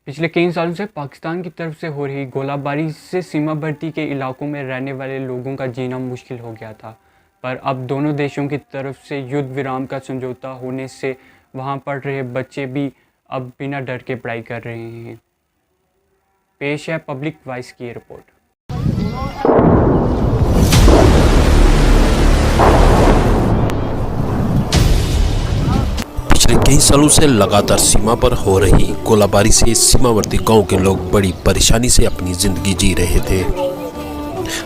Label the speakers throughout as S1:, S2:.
S1: पिछले कई सालों से पाकिस्तान की तरफ से हो रही गोलाबारी से सीमावर्ती के इलाकों में रहने वाले लोगों का जीना मुश्किल हो गया था। पर अब दोनों देशों की तरफ से युद्ध विराम का समझौता होने से वहां पढ़ रहे बच्चे भी अब बिना डर के पढ़ाई कर रहे हैं। पेश है पब्लिक वॉइस की रिपोर्ट।
S2: पिछले कई सालों से लगातार सीमा पर हो रही गोलाबारी से सीमावर्ती गांव के लोग बड़ी परेशानी से अपनी जिंदगी जी रहे थे।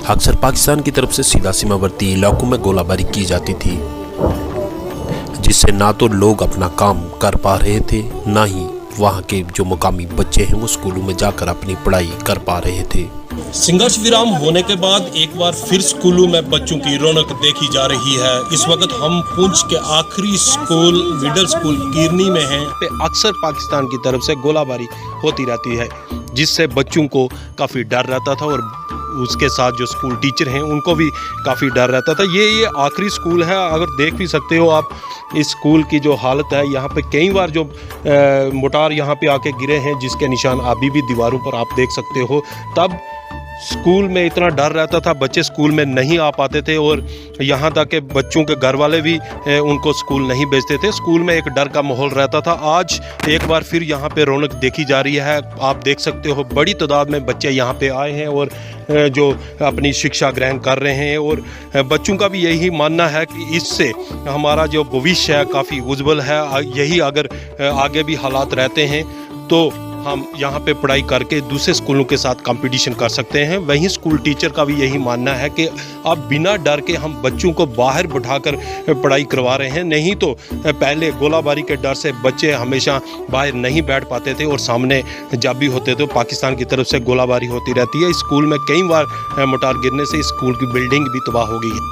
S2: अक्सर पाकिस्तान की तरफ से सीधा सीमावर्ती इलाकों में गोलाबारी की जाती थी, जिससे ना तो लोग अपना काम कर पा रहे थे, ना ही वहां के जो मुकामी बच्चे हैं वो स्कूलों में जाकर अपनी पढ़ाई कर पा रहे थे।
S3: संघर्ष विराम होने के बाद एक बार फिर स्कूलों में बच्चों की रौनक देखी जा रही है। इस वक्त हम पुंछ के आखिरी स्कूल मिडिल स्कूल कीरनी में हैं।
S4: अक्सर पाकिस्तान की तरफ से गोलाबारी होती रहती है, जिससे बच्चों को काफ़ी डर रहता था और उसके साथ जो स्कूल टीचर हैं उनको भी काफ़ी डर रहता था। ये आखिरी स्कूल है। अगर देख भी सकते हो आप इस स्कूल की जो हालत है, यहाँ पे कई बार जो मोटार यहाँ पे आके गिरे हैं, जिसके निशान अभी भी दीवारों पर आप देख सकते हो। तब स्कूल में इतना डर रहता था, बच्चे स्कूल में नहीं आ पाते थे और यहाँ तक कि बच्चों के घर वाले भी उनको स्कूल नहीं भेजते थे। स्कूल में एक डर का माहौल रहता था। आज एक बार फिर यहाँ पे रौनक देखी जा रही है। आप देख सकते हो बड़ी तादाद में बच्चे यहाँ पे आए हैं और जो अपनी शिक्षा ग्रहण कर रहे हैं, और बच्चों का भी यही मानना है कि इससे हमारा जो भविष्य है काफ़ी उज्जवल है। यही अगर आगे भी हालात रहते हैं तो हम यहाँ पे पढ़ाई करके दूसरे स्कूलों के साथ कंपटीशन कर सकते हैं। वहीं स्कूल टीचर का भी यही मानना है कि अब बिना डर के हम बच्चों को बाहर बिठाकर पढ़ाई करवा रहे हैं। नहीं तो पहले गोलाबारी के डर से बच्चे हमेशा बाहर नहीं बैठ पाते थे और सामने जब भी होते थे पाकिस्तान की तरफ से गोलाबारी होती रहती है। स्कूल में कई बार मोटार गिरने से स्कूल की बिल्डिंग भी तबाह हो गई है।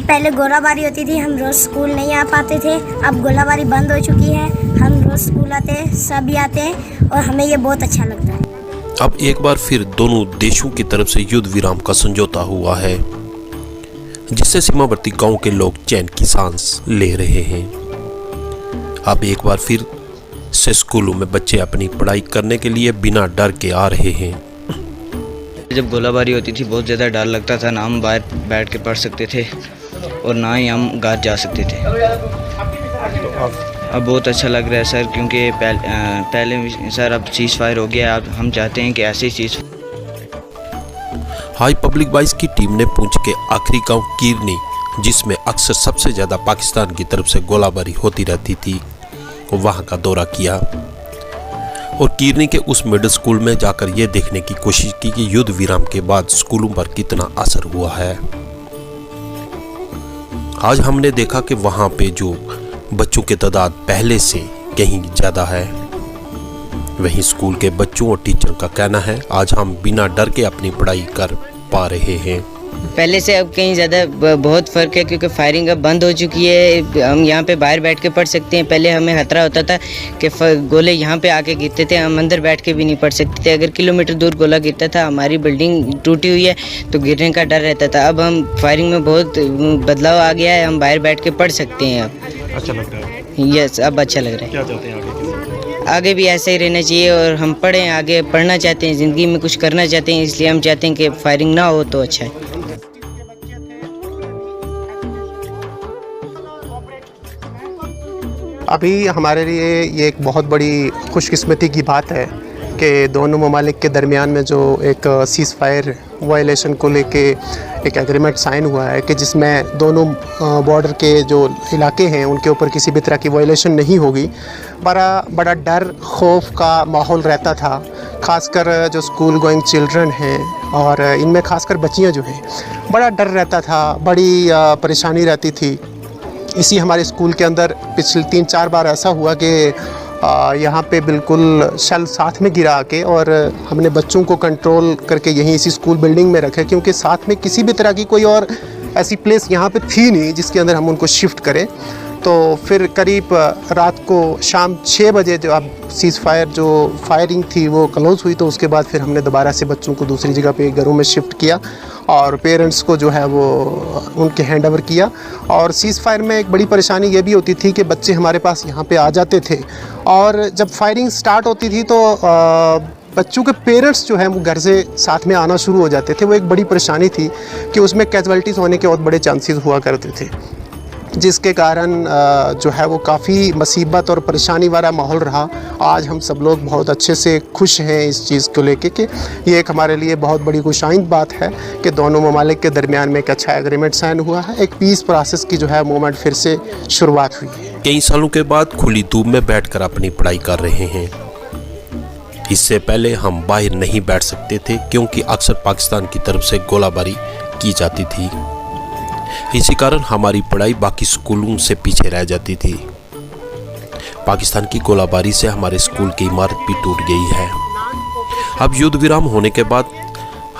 S5: पहले गोलाबारी होती थी, हम रोज़ स्कूल नहीं आ पाते थे। अब गोलाबारी बंद हो चुकी है, हम रोज़ स्कूल आते हैं, सभी आते हैं और हमें ये बहुत अच्छा लगता है।
S2: अब एक बार फिर दोनों देशों की तरफ से युद्ध विराम का समझौता हुआ है, जिससे सीमावर्ती गांव के लोग चैन की सांस ले रहे हैं। अब एक बार फिर से स्कूलों में बच्चे अपनी पढ़ाई करने के लिए बिना डर के आ रहे हैं।
S6: जब गोलाबारी होती थी बहुत ज़्यादा डर लगता था, ना हम बाहर बैठ के पढ़ सकते थे और ना ही हम घर जा सकते थे। अब बहुत अच्छा लग रहा है सर, क्योंकि पहले सर अब सीज़ फायर हो गया है। अब हम चाहते हैं कि ऐसे ही चीज़।
S2: हाई पब्लिक वॉइस की टीम ने पुंछ के आखिरी गांव कीरनी, जिसमें अक्सर सबसे ज़्यादा पाकिस्तान की तरफ से गोलाबारी होती रहती थी, वहां का दौरा किया और कीरनी के उस मिडिल स्कूल में जाकर ये देखने की कोशिश की कि युद्ध विराम के बाद स्कूलों पर कितना असर हुआ है। आज हमने देखा कि वहां पे जो बच्चों की तादाद पहले से कहीं ज़्यादा है। वहीं स्कूल के बच्चों और टीचर का कहना है आज हम बिना डर के अपनी पढ़ाई कर पा रहे हैं।
S6: पहले से अब कहीं ज़्यादा बहुत फ़र्क है, क्योंकि फायरिंग अब बंद हो चुकी है। हम यहाँ पे बाहर बैठ के पढ़ सकते हैं। पहले हमें खतरा होता था कि गोले यहाँ पे आके गिरते थे, हम अंदर बैठ के भी नहीं पढ़ सकते थे। अगर किलोमीटर दूर गोला गिरता था, हमारी बिल्डिंग टूटी हुई है तो गिरने का डर रहता था। अब हम फायरिंग में बहुत बदलाव आ गया है, हम बाहर बैठ के पढ़ सकते हैं। अब
S4: अच्छा लग रहा है।
S6: यस, अब अच्छा लग रहा है।
S4: क्या चाहते हैं
S6: आगे भी ऐसा ही रहना चाहिए और हम पढ़ें, आगे पढ़ना चाहते हैं, ज़िंदगी में कुछ करना चाहते हैं, इसलिए हम चाहते हैं कि फायरिंग ना हो तो अच्छा है।
S7: अभी हमारे लिए ये एक बहुत बड़ी खुशकिस्मती की बात है कि दोनों ममालिक के दरमियान में जो एक सीज़ फायर वायलेशन को लेके एक एग्रीमेंट साइन हुआ है कि जिसमें दोनों बॉर्डर के जो इलाके हैं उनके ऊपर किसी भी तरह की वायलेशन नहीं होगी। बड़ा डर खौफ का माहौल रहता था, ख़ासकर जो स्कूल गोइंग चिल्ड्रन हैं और इनमें ख़ासकर बच्चियां जो हैं, बड़ा डर रहता था, बड़ी परेशानी रहती थी। इसी हमारे स्कूल के अंदर पिछले 3-4 बार ऐसा हुआ कि यहाँ पे बिल्कुल शल साथ में गिरा के और हमने बच्चों को कंट्रोल करके यहीं इसी स्कूल बिल्डिंग में रखे, क्योंकि साथ में किसी भी तरह की कोई और ऐसी प्लेस यहाँ पे थी नहीं जिसके अंदर हम उनको शिफ्ट करें। तो फिर करीब रात को शाम 6 बजे जो अब सीज़ फायर जो फायरिंग थी वो क्लोज़ हुई, तो उसके बाद फिर हमने दोबारा से बच्चों को दूसरी जगह पे घरों में शिफ्ट किया और पेरेंट्स को जो है वो उनके हैंड ओवर किया। और सीज़ फायर में एक बड़ी परेशानी ये भी होती थी कि बच्चे हमारे पास यहाँ पे आ जाते थे और जब फायरिंग स्टार्ट होती थी तो बच्चों के पेरेंट्स जो हैं वो घर से साथ में आना शुरू हो जाते थे। वो एक बड़ी परेशानी थी कि उसमें कैजुअल्टीज़ होने के बहुत बड़े चांसेस हुआ करते थे, जिसके कारण जो है वो काफ़ी मुसीबत और परेशानी वाला माहौल रहा। आज हम सब लोग बहुत अच्छे से खुश हैं इस चीज़ को लेके कि ये एक हमारे लिए बहुत बड़ी खुशाइंद बात है कि दोनों ममालिक के दरमियान में एक अच्छा एग्रीमेंट साइन हुआ है। एक पीस प्रोसेस की जो है मूवमेंट फिर से शुरुआत हुई है।
S2: कई सालों के बाद खुली धूप में बैठकर अपनी पढ़ाई कर रहे हैं। इससे पहले हम बाहर नहीं बैठ सकते थे क्योंकि अक्सर पाकिस्तान की तरफ से गोलाबारी की जाती थी। इसी कारण हमारी पढ़ाई बाकी स्कूलों से पीछे रह जाती थी। पाकिस्तान की गोलाबारी से हमारे स्कूल की इमारत भी टूट गई है। अब युद्ध विराम होने के बाद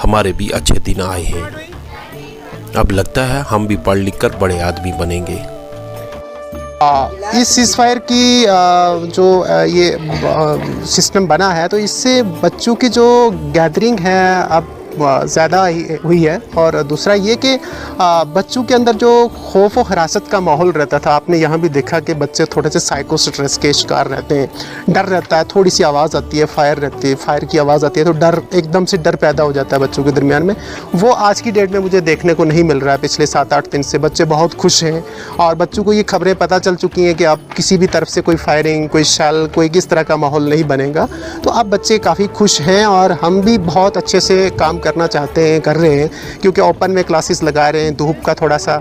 S2: हमारे भी अच्छे दिन आए हैं। अब लगता है हम भी पढ़ लिख कर बड़े आदमी बनेंगे।
S7: इस सीज़फायर की जो ये सिस्टम बना है तो इससे बच्चों की जो गैदरिंग है अब ज़्यादा हुई है। और दूसरा ये कि बच्चों के अंदर जो खौफ और हरासत का माहौल रहता था, आपने यहाँ भी देखा कि बच्चे थोड़े से साइको स्ट्रेस के शिकार रहते हैं। डर रहता है, थोड़ी सी आवाज़ आती है, फायर की आवाज़ आती है तो डर एकदम से डर पैदा हो जाता है बच्चों के दरमियान में। वो आज की डेट में मुझे देखने को नहीं मिल रहा है। पिछले 7-8 दिन से बच्चे बहुत खुश हैं और बच्चों को ये खबरें पता चल चुकी हैं कि अब किसी भी तरफ से कोई फायरिंग, कोई शेल, कोई किस तरह का माहौल नहीं बनेगा। तो अब बच्चे काफ़ी खुश हैं और हम भी बहुत अच्छे से काम करना चाहते हैं, कर रहे हैं, क्योंकि ओपन में क्लासेस लगा रहे हैं। धूप का थोड़ा सा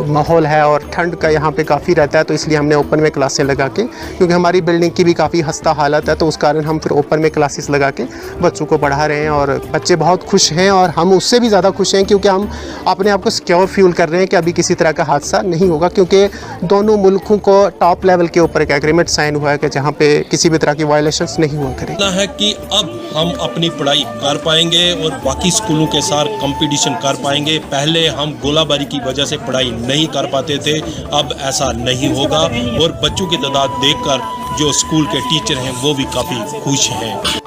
S7: माहौल है और ठंड का यहाँ पे काफ़ी रहता है, तो इसलिए हमने ओपन में क्लासें लगा के, क्योंकि हमारी बिल्डिंग की भी काफ़ी खस्ता हालत है, तो उस कारण हम फिर ओपन में क्लासेस लगा के बच्चों को पढ़ा रहे हैं। और बच्चे बहुत खुश हैं और हम उससे भी ज़्यादा खुश हैं क्योंकि हम अपने आप को सिक्योर फील कर रहे हैं कि अभी किसी तरह का हादसा नहीं होगा, क्योंकि दोनों मुल्कों को टॉप लेवल के ऊपर एक एग्रीमेंट साइन हुआ है कि जहाँ पे किसी भी तरह की वायलेशंस नहीं हुआ करें।
S3: है कि अब हम अपनी पढ़ाई कर पाएंगे और बाकी स्कूलों के साथ कंपटीशन कर पाएंगे। पहले हम गोलाबारी की वजह से पढ़ाई नहीं कर पाते थे, अब ऐसा नहीं होगा और बच्चों की तादाद देखकर जो स्कूल के टीचर हैं वो भी काफ़ी खुश हैं।